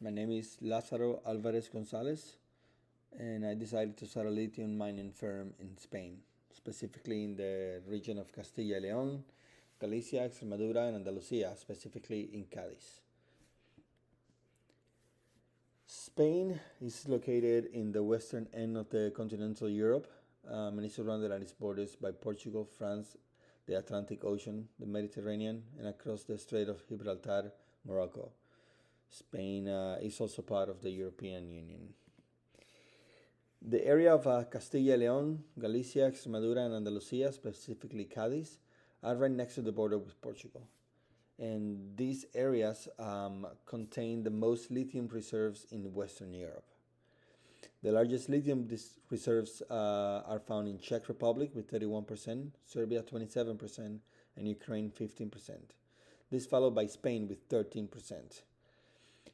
My name is Lazaro Alvarez Gonzalez, and I decided to start a lithium mining firm in Spain, specifically in the region of Castilla y León, Galicia, Extremadura, and Andalusia, specifically in Cádiz. Spain is located in the western end of the continental Europe and is surrounded at its borders by Portugal, France, the Atlantic Ocean, the Mediterranean, and across the Strait of Gibraltar, Morocco. Spain is also part of the European Union. The area of Castilla y León, Galicia, Extremadura, and Andalusia, specifically Cádiz, are right next to the border with Portugal. And these areas contain the most lithium reserves in Western Europe. The largest lithium reserves are found in Czech Republic with 31%, Serbia 27%, and Ukraine 15%. This followed by Spain with 13%.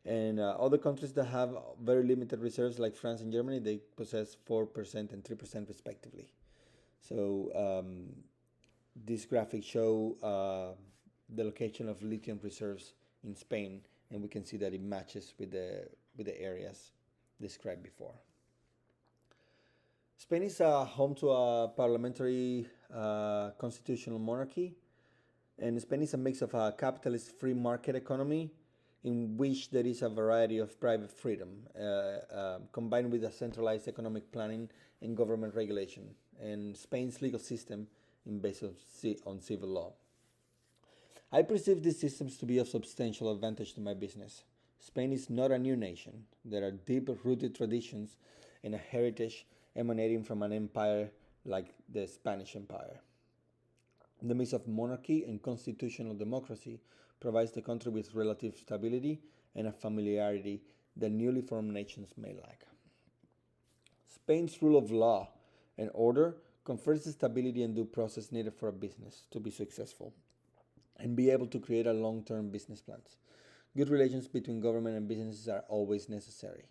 And other countries that have very limited reserves, like France and Germany, they possess 4% and 3% respectively. So this graphic show the location of lithium reserves in Spain, and we can see that it matches with the areas described before. Spain is home to a parliamentary constitutional monarchy, and Spain is a mix of a capitalist free market economy in which there is a variety of private freedom combined with a centralized economic planning and government regulation, and Spain's legal system is based on civil law. I perceive these systems to be of substantial advantage to my business. Spain is not a new nation. There are deep-rooted traditions and a heritage emanating from an empire like the Spanish Empire. The mix of monarchy and constitutional democracy provides the country with relative stability and a familiarity that newly formed nations may lack. Spain's rule of law and order confers the stability and due process needed for a business to be successful and be able to create a long-term business plans. Good relations between government and businesses are always necessary.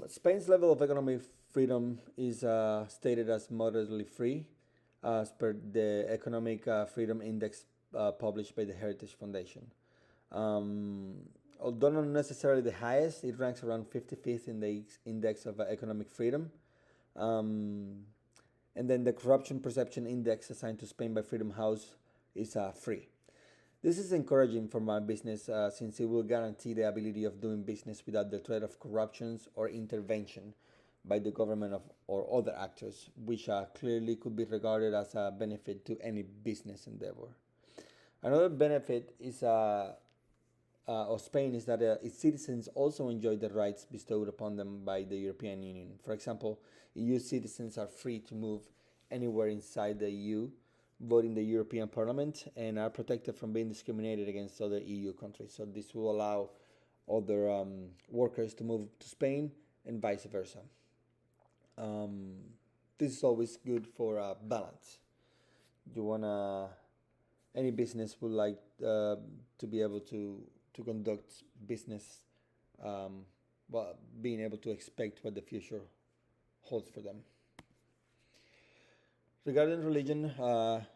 Spain's level of economic freedom is stated as moderately free, as per the Economic Freedom Index published by the Heritage Foundation. Um, Although not necessarily the highest, it ranks around 55th in the index of economic freedom. Um, and then the Corruption Perception Index assigned to Spain by Freedom House is free. This is encouraging for my business since it will guarantee the ability of doing business without the threat of corruptions or intervention by the government or other actors, which clearly could be regarded as a benefit to any business endeavor. Another benefit of Spain is that its citizens also enjoy the rights bestowed upon them by the European Union. For example, EU citizens are free to move anywhere inside the EU, vote in the European Parliament, and are protected from being discriminated against other EU countries. So this will allow other workers to move to Spain and vice versa. Um, this is always good for balance. You wanna Any business would like to be able to conduct business, um, well, being able to expect what the future holds for them. Regarding religion,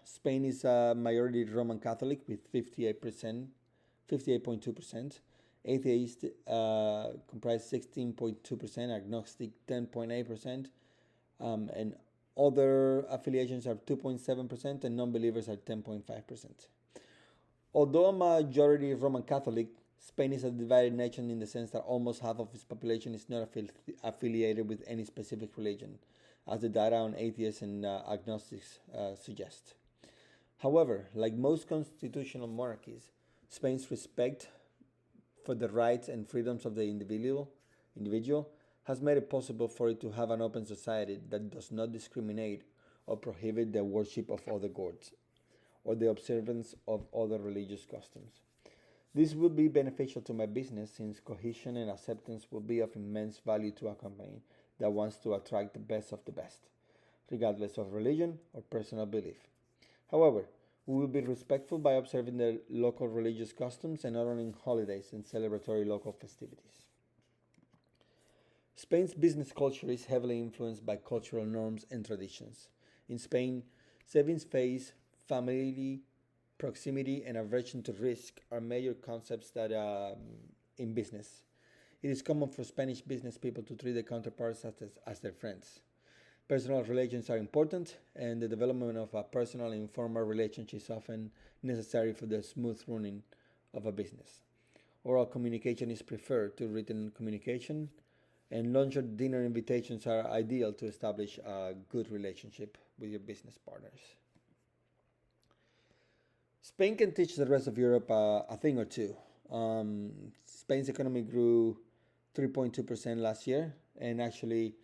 Spain is a majority Roman Catholic with 58%, 58.2%. Atheist comprise 16.2%, agnostic 10.8%, and other affiliations are 2.7%, and non-believers are 10.5%. Although a majority Roman Catholic, Spain is a divided nation in the sense that almost half of its population is not affiliated with any specific religion, as the data on atheists and agnostics suggest. However, like most constitutional monarchies, Spain's respect for the rights and freedoms of the individual has made it possible for it to have an open society that does not discriminate or prohibit the worship of other gods or the observance of other religious customs. This will be beneficial to my business since cohesion and acceptance will be of immense value to a company that wants to attract the best of the best, regardless of religion or personal belief. However, we will be respectful by observing the local religious customs and honoring holidays and celebratory local festivities. Spain's business culture is heavily influenced by cultural norms and traditions. In Spain, savings face family proximity, and aversion to risk are major concepts that in business. It is common for Spanish business people to treat their counterparts as their friends. Personal relations are important, and the development of a personal and informal relationship is often necessary for the smooth running of a business. Oral communication is preferred to written communication, and lunch or dinner invitations are ideal to establish a good relationship with your business partners. Spain can teach the rest of Europe a thing or two. Spain's economy grew 3.2% last year, and actually,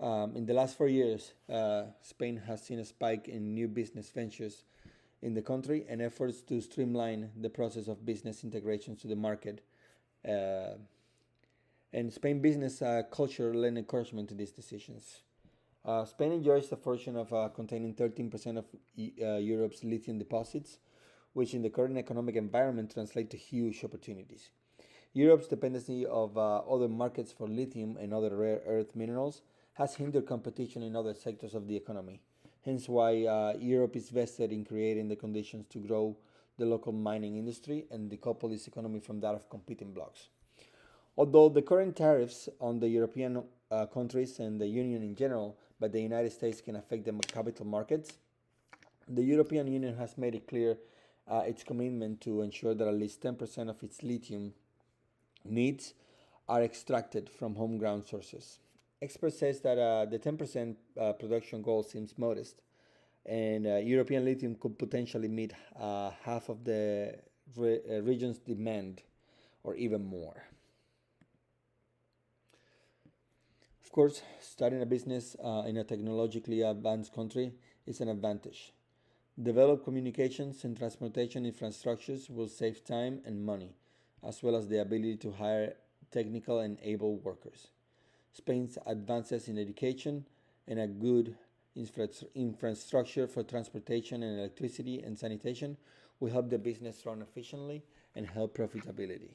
in the last 4 years, Spain has seen a spike in new business ventures in the country and efforts to streamline the process of business integrations to the market. Uh, and Spain business culture lend encouragement to these decisions. Spain enjoys the fortune of containing 13% of Europe's lithium deposits, which in the current economic environment translate to huge opportunities. Europe's dependency of other markets for lithium and other rare earth minerals has hindered competition in other sectors of the economy. Hence why Europe is vested in creating the conditions to grow the local mining industry and decouple its economy from that of competing blocs. Although the current tariffs on the European countries and the Union in general by the United States can affect the capital markets, the European Union has made it clear its commitment to ensure that at least 10% of its lithium needs are extracted from homegrown sources. Experts say that the 10% production goal seems modest, and European lithium could potentially meet half of the region's demand or even more. Of course, starting a business in a technologically advanced country is an advantage. Developed communications and transportation infrastructures will save time and money, as well as the ability to hire technical and able workers. Spain's advances in education and a good infrastructure for transportation and electricity and sanitation will help the business run efficiently and help profitability.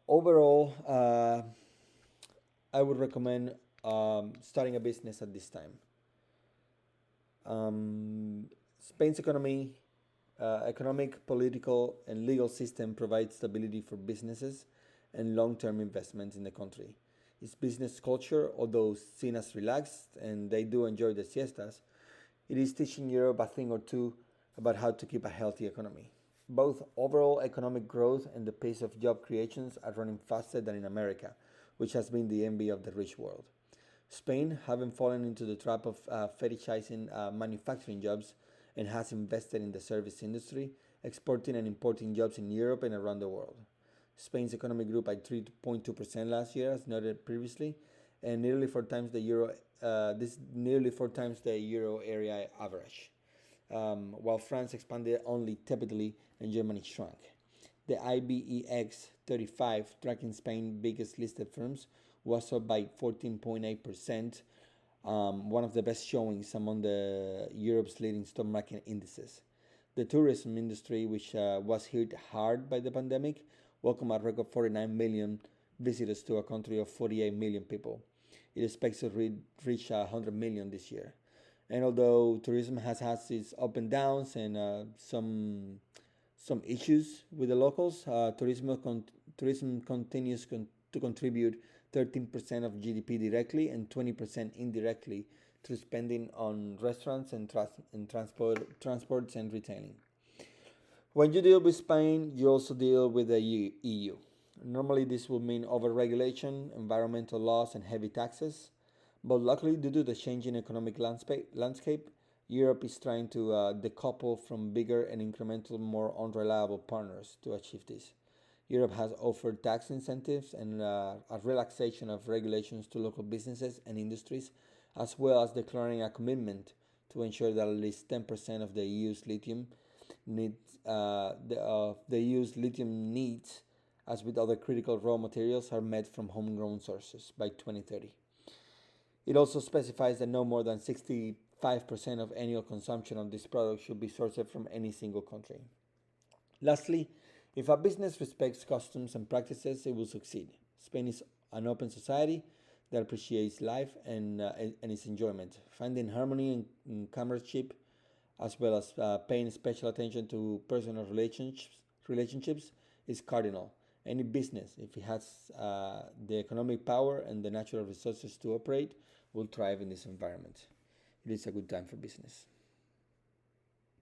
Overall, I would recommend starting a business at this time. Spain's economic, political, and legal system provides stability for businesses and long-term investments in the country. Its business culture, although seen as relaxed and they do enjoy the siestas, it is teaching Europe a thing or two about how to keep a healthy economy. Both overall economic growth and the pace of job creations are running faster than in America, which has been the envy of the rich world. Spain, having fallen into the trap of fetishizing manufacturing jobs and has invested in the service industry, exporting and importing jobs in Europe and around the world. Spain's economy grew by 3.2% last year, as noted previously, and nearly four times the euro. This nearly four times the euro area average, while France expanded only tepidly and Germany shrunk. The IBEX 35, tracking Spain's biggest listed firms, was up by 14.8%, one of the best showings among the Europe's leading stock market indices. The tourism industry, which was hit hard by the pandemic, welcomed a record 49 million visitors to a country of 48 million people. It expects to reach 100 million this year. And although tourism has had its up and downs and some issues with the locals, tourism continues to contribute 13% of GDP directly and 20% indirectly through spending on restaurants and transports and retailing. When you deal with Spain, you also deal with the EU. Normally, this will mean overregulation, environmental laws, and heavy taxes. But luckily, due to the changing economic landscape, Europe is trying to decouple from bigger and incremental, more unreliable partners to achieve this. Europe has offered tax incentives and a relaxation of regulations to local businesses and industries, as well as declaring a commitment to ensure that at least 10% of the EU's lithium needs, as with other critical raw materials, are made from homegrown sources by 2030. It also specifies that no more than 65% of annual consumption of this product should be sourced from any single country. Lastly, if a business respects customs and practices, it will succeed. Spain is an open society that appreciates life and its enjoyment. Finding harmony and comradeship as well as paying special attention to personal relationships is cardinal. Any business, if it has the economic power and the natural resources to operate, will thrive in this environment. It is a good time for business.